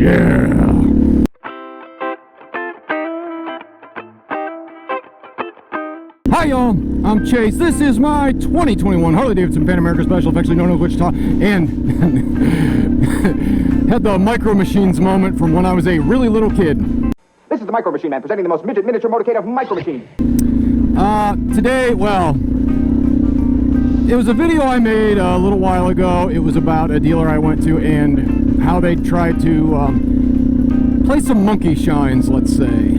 Yeah. Hi y'all, I'm Chase. This is my 2021 Harley-Davidson Pan America Special, affectionately known as Wichita, and had the Micro Machines moment from when I was a really little kid. This is the Micro Machine Man, presenting the most midget miniature motorcade of Micro Machines. Today, well, it was a video I made a little while ago. It was about a dealer I went to and how they tried to play some monkey shines, let's say,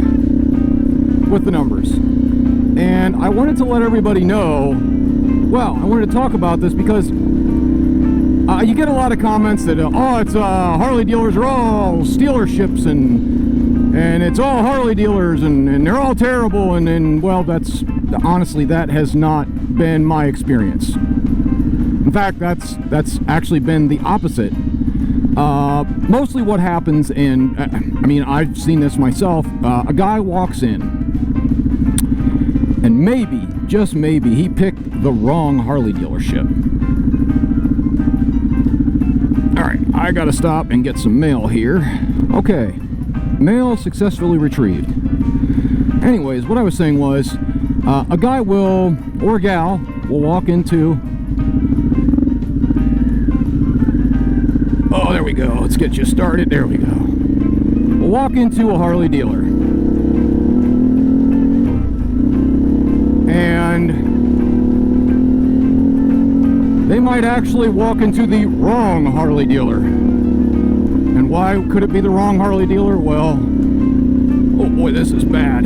with the numbers. And I wanted to let everybody know, well, I wanted to talk about this because you get a lot of comments that, oh, it's Harley dealers are all stealerships and it's all Harley dealers and they're all terrible, and well, that's honestly, that has not been my experience. In fact, that's actually been the opposite. Mostly what happens, and I mean, I've seen this myself, a guy walks in and maybe, just maybe, he picked the wrong Harley dealership. Alright, I gotta stop and get some mail here. Okay, mail successfully retrieved. Anyways, what I was saying was, a guy will, or a gal, will walk into... Oh, there we go. Let's get you started. There we go. We'll walk into a Harley dealer. And they might actually walk into the wrong Harley dealer. And why could it be the wrong Harley dealer? Well, oh boy, this is bad.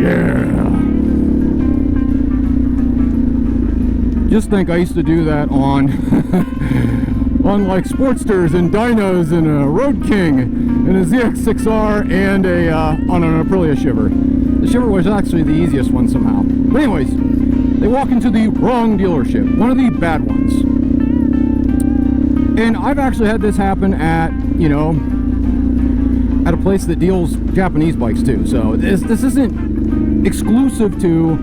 Yeah. Just think I used to do that on on like Sportsters and Dynos and a Road King and a ZX6R and on an Aprilia Shiver. The Shiver was actually the easiest one somehow. But anyways, they walk into the wrong dealership, one of the bad ones. And I've actually had this happen at, you know, at a place that deals Japanese bikes too. So this isn't exclusive to,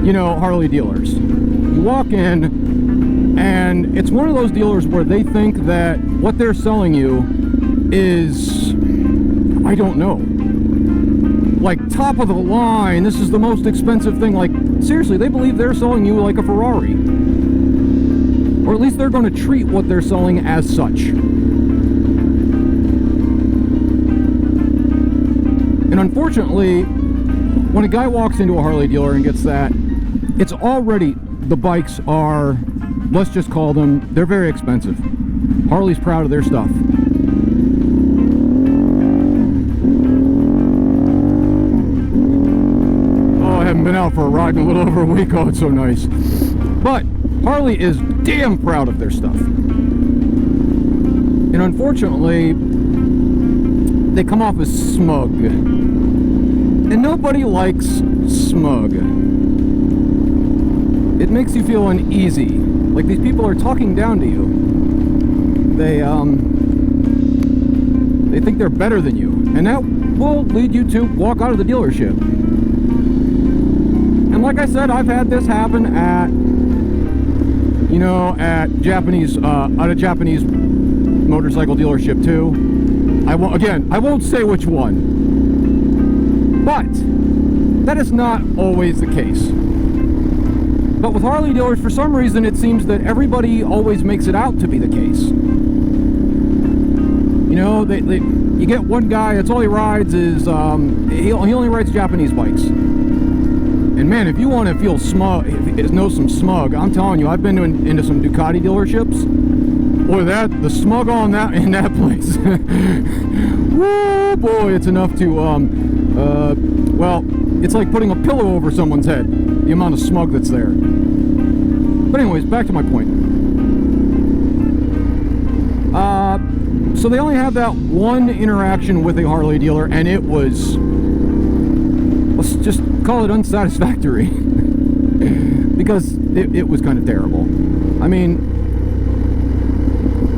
you know, Harley dealers. You walk in and it's one of those dealers where they think that what they're selling you is, I don't know, like top of the line, this is the most expensive thing. Like, seriously, they believe they're selling you like a Ferrari. Or at least they're going to treat what they're selling as such. And unfortunately, when a guy walks into a Harley dealer and gets that, it's already, the bikes are, let's just call them, they're very expensive. Harley's proud of their stuff. Oh, I haven't been out for a ride in a little over a week. Oh, it's so nice. But Harley is damn proud of their stuff. And unfortunately, they come off as smug. And nobody likes smug. It makes you feel uneasy. Like these people are talking down to you. They think they're better than you. And that will lead you to walk out of the dealership. And like I said, I've had this happen at, you know, at a Japanese motorcycle dealership too. I won't say which one. But that is not always the case. But with Harley dealers, for some reason, it seems that everybody always makes it out to be the case. You know, you get one guy, that's all he rides is, he only rides Japanese bikes. And man, if you want to feel smug, know some smug, I'm telling you, I've been into some Ducati dealerships. Boy, the smug on that, in that place. Woo, boy, it's enough to, well, it's like putting a pillow over someone's head, the amount of smug that's there. But anyways, back to my point. So they only had that one interaction with a Harley dealer, and it was, let's just call it unsatisfactory. Because it was kind of terrible. I mean,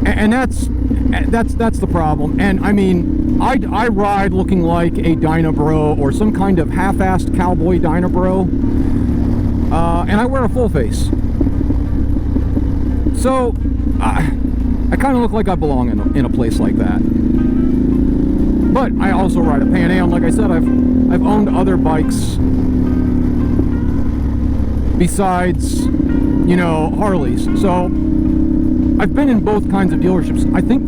and that's the problem. And I mean, I ride looking like a Dyna Bro or some kind of half-assed cowboy Dyna Bro. and I wear a full face. So, I kind of look like I belong in a place like that. But I also ride a Pan Am. Like I said, I've owned other bikes besides, you know, Harleys. So I've been in both kinds of dealerships. I think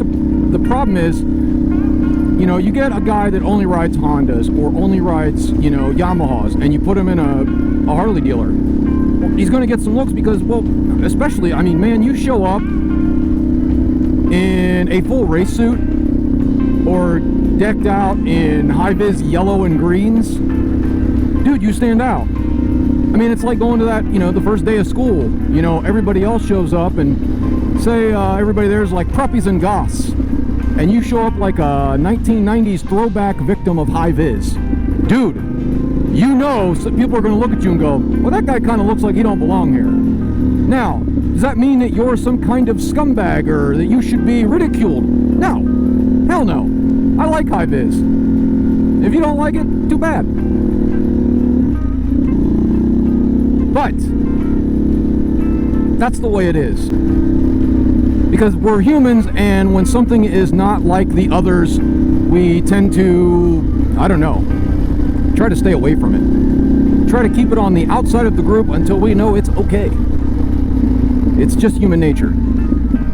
the problem is, you know, you get a guy that only rides Hondas or only rides, you know, Yamahas, and you put him in a Harley dealer. Well, he's going to get some looks because, well, especially, I mean, man, you show up in a full race suit or decked out in high-vis yellow and greens, dude, you stand out. I mean, it's like going to that, you know, the first day of school. You know, everybody else shows up, and say everybody there's like preppies and goths, and you show up like a 1990s throwback victim of high-vis. Dude, you know, so people are going to look at you and go, well, that guy kind of looks like he don't belong here. Now, does that mean that you're some kind of scumbag or that you should be ridiculed? No. Hell no. I like high-vis. If you don't like it, too bad. But that's the way it is. Because we're humans, and when something is not like the others, we tend to, I don't know, try to stay away from it. Try to keep it on the outside of the group until we know it's okay. It's just human nature.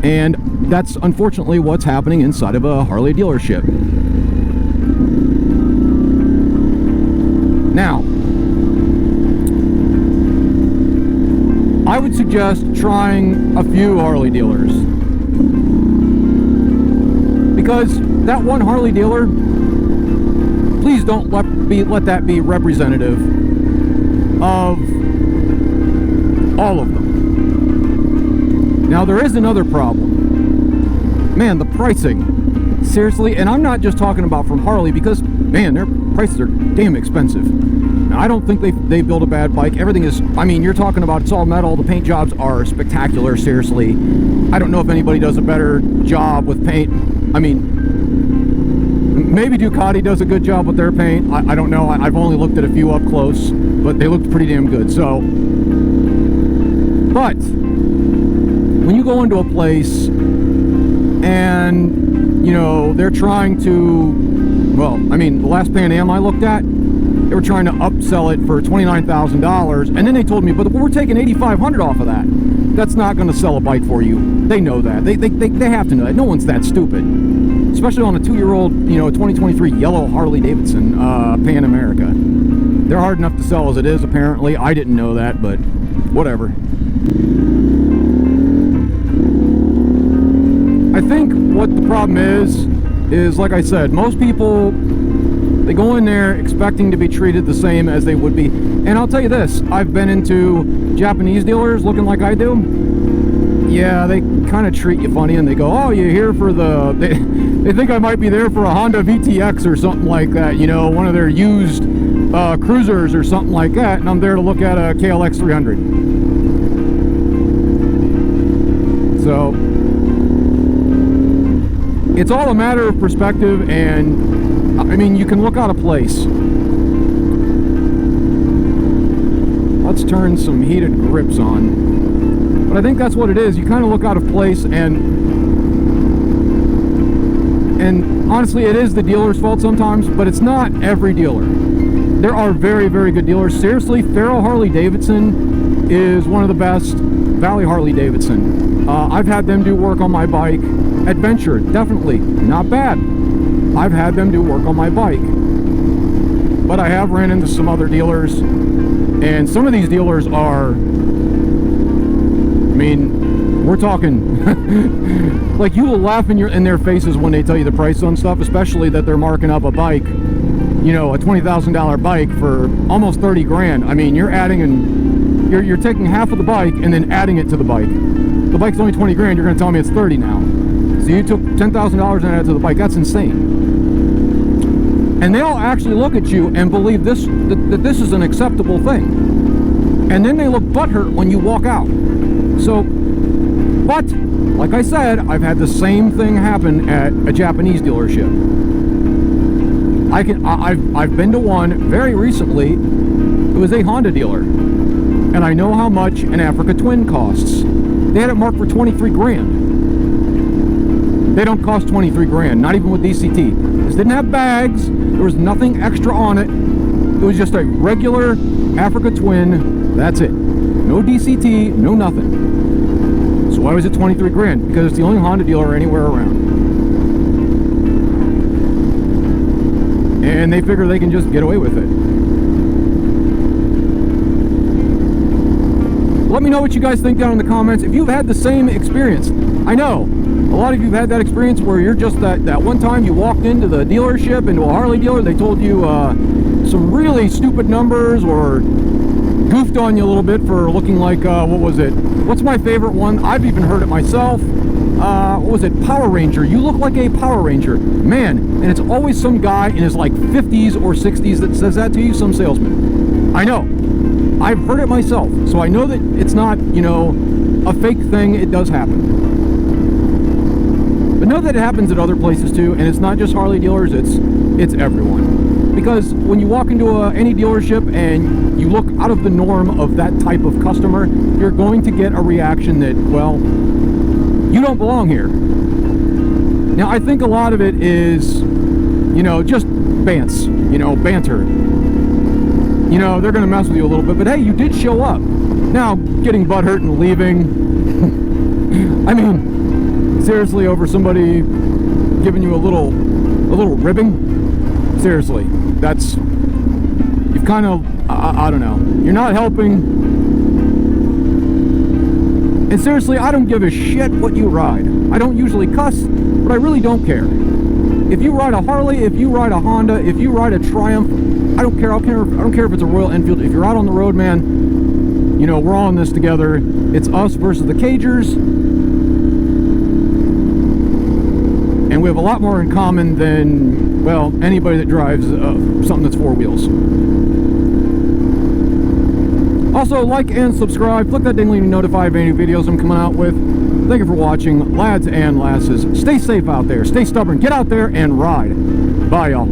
And that's unfortunately what's happening inside of a Harley dealership. Now, I would suggest trying a few Harley dealers. Because that one Harley dealer, please don't let that be representative of all of them. Now, there is another problem. Man, the pricing. Seriously, and I'm not just talking about from Harley, because, man, their prices are damn expensive. Now, I don't think they build a bad bike. Everything is, I mean, you're talking about it's all metal. The paint jobs are spectacular, seriously. I don't know if anybody does a better job with paint. I mean, maybe Ducati does a good job with their paint. I don't know. I've only looked at a few up close, but they looked pretty damn good. So, but when you go into a place and, you know, they're trying to, well, I mean, the last Pan Am I looked at, they were trying to upsell it for $29,000, and then they told me, but we're taking $8,500 off of that. That's not going to sell a bike for you. They know that. They have to know that. No one's that stupid. Especially on a 2-year-old, you know, 2023 yellow Harley-Davidson Pan America. They're hard enough to sell as it is, apparently. I didn't know that, but whatever. I think what the problem is like I said, most people, they go in there expecting to be treated the same as they would be. And I'll tell you this, I've been into Japanese dealers looking like I do. Yeah, they kind of treat you funny, and they go, oh, you're here for the... They think I might be there for a Honda VTX or something like that, you know, one of their used cruisers or something like that, and I'm there to look at a KLX 300. So, it's all a matter of perspective, and, I mean, you can look out of place. Let's turn some heated grips on. But I think that's what it is. You kind of look out of place, and honestly, it is the dealer's fault sometimes, but it's not every dealer. There are very, very good dealers. Seriously, Farrell Harley-Davidson is one of the best. Valley Harley-Davidson. I've had them do work on my bike. Adventure, definitely not bad. I've had them do work on my bike. But I have ran into some other dealers, and some of these dealers are, I mean, we're talking like, you will laugh in their faces when they tell you the price on stuff, especially that they're marking up a bike, you know, a $20,000 bike for almost 30 grand. I mean, you're adding and you're taking half of the bike and then adding it to the bike. The bike's only 20 grand, you're going to tell me it's 30 now. So you took $10,000 and added to the bike. That's insane. And they'll actually look at you and believe that this is an acceptable thing. And then they look butthurt when you walk out. So, but, like I said, I've had the same thing happen at a Japanese dealership. I've been to one very recently. It was a Honda dealer. and I know how much an Africa Twin costs. They had it marked for 23 grand. They don't cost 23 grand, not even with DCT. This didn't have bags. There was nothing extra on it. It was just a regular Africa Twin. That's it. No DCT, no nothing. So why was it 23 grand? Because it's the only Honda dealer anywhere around. And they figure they can just get away with it. Let me know what you guys think down in the comments. If you've had the same experience. I know a lot of you have had that experience where you're just that one time you walked into the dealership, into a Harley dealer, they told you some really stupid numbers or goofed on you a little bit for looking like, what was it? What's my favorite one? I've even heard it myself. What was it? Power Ranger. You look like a Power Ranger. Man, and it's always some guy in his like 50s or 60s that says that to you, some salesman. I know. I've heard it myself, so I know that it's not, you know, a fake thing. It does happen. But know that it happens at other places too, and it's not just Harley dealers, it's everyone. Because when you walk into any dealership and you look out of the norm of that type of customer, you're going to get a reaction that, well, you don't belong here. Now, I think a lot of it is, you know, just banter. You know, they're going to mess with you a little bit, but hey, you did show up. Now, getting butthurt and leaving, I mean, seriously, over somebody giving you a little ribbing? Seriously, that's, you've kind of, I don't know, you're not helping. And seriously, I don't give a shit what you ride. I don't usually cuss, but I really don't care. If you ride a Harley, if you ride a Honda, if you ride a Triumph, I don't care. I don't care if it's a Royal Enfield. If you're out on the road, man, you know, we're all in this together. It's us versus the Cagers. And we have a lot more in common than, well, anybody that drives something that's four wheels. Also, like and subscribe. Click that ding to be notified of any videos I'm coming out with. Thank you for watching, lads and lasses. Stay safe out there. Stay stubborn. Get out there and ride. Bye, y'all.